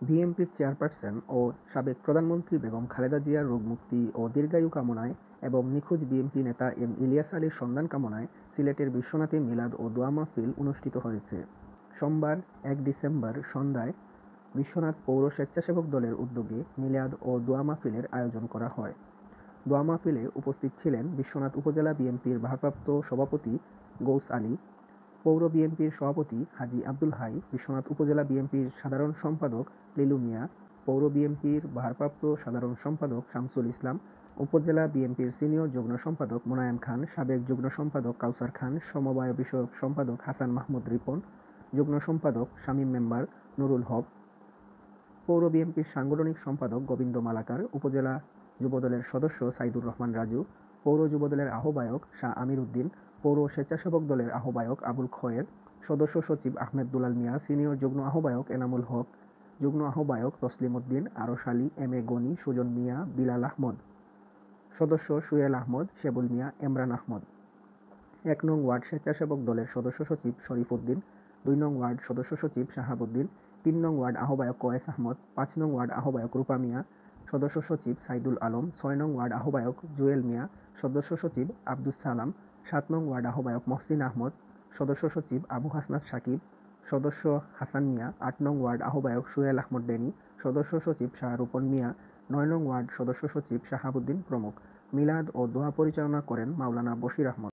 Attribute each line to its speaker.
Speaker 1: বিএনপির চেয়ারপারসন ও সাবেক প্রধানমন্ত্রী বেগম খালেদা জিয়ার রোগমুক্তি ও দীর্ঘায়ু কামনায় এবং নিখোঁজ বিএনপি নেতা এম ইলিয়াস আলীর সন্ধান কামনায় সিলেটের বিশ্বনাথে মিলাদ ও দোয়া মাহফিল অনুষ্ঠিত হয়েছে। সোমবার ১ ডিসেম্বর সন্ধ্যায় বিশ্বনাথ পৌর স্বেচ্ছাসেবক দলের উদ্যোগে মিলাদ ও দোয়া মাহফিলের আয়োজন করা হয়। দোয়া মাহফিলে উপস্থিত ছিলেন বিশ্বনাথ উপজেলা বিএনপির ভারপ্রাপ্ত সভাপতি গৌস আলী, পৌর বিএনপির সভাপতি হাজী আব্দুল হাই, বিশ্বনাথ উপজেলা বিএনপির সাধারণ সম্পাদক লিলু মিয়া, পৌর বিএনপির ভারপ্রাপ্ত সাধারণ সম্পাদক শামসুল ইসলাম, উপজেলা বিএনপির সিনিয়র যুগ্ম সম্পাদক মোনায়েম খান, সাবেক যুগ্ম সম্পাদক কাউসার খান, সমবায় বিষয়ক সম্পাদক হাসান মাহমুদ রিপন, যুগ্ম সম্পাদক শামীম মেম্বার নুরুল হক, পৌর বিএনপির সাংগঠনিক সম্পাদক গোবিন্দ মালাকার, উপজেলা যুবদলের সদস্য সাইদুর রহমান রাজু, পৌর যুবদলের আহ্বায়ক শাহ আমির উদ্দিন, পৌর স্বেচ্ছাসেবক দলের আহ্বায়ক আবুল খয়ের, সদস্য সচিব আহমেদ দুলাল মিয়া, সিনিয়র যুগ্ম আহ্বায়ক এনামুল হক, যুগ্ম আহ্বায়ক তসলিম উদ্দিন, আরশ আলী, এম এ গনি, সুজন মিয়া, বিলাল আহমদ, সদস্য সুয়েল আহমদ, শেবুল মিয়া, এমরান আহমদ। ১ নং ওয়ার্ড স্বেচ্ছাসেবক দলের সদস্য সচিব শরীফ উদ্দিন, ২ নং ওয়ার্ড সদস্য সচিব শাহাবুদ্দিন, ৩ নং ওয়ার্ড আহ্বায়ক কয়েস আহমদ, ৫ নং ওয়ার্ড আহ্বায়ক রূপা মিয়া, সদস্য সচিব সাইদুল আলম, ৬ নং ওয়ার্ড আহ্বায়ক জুয়েল মিয়া, সদস্য সচিব আব্দুস সালাম, ৭ নং ওয়ার্ড আহ্বায়ক মহসিন আহমদ, সদস্য সচিব আবু হাসনাত সাকিব, সদস্য হাসান মিয়া, ৮ নং ওয়ার্ড আহ্বায়ক সুয়েল আহমদ ডেনি, সদস্য সচিব শাহরুপন মিয়া, ৯ নং ওয়ার্ড সদস্য সচিব শাহাবুদ্দিন প্রমুখ। মিলাদ ও দোয়া পরিচালনা করেন মাওলানা বশির আহমদ।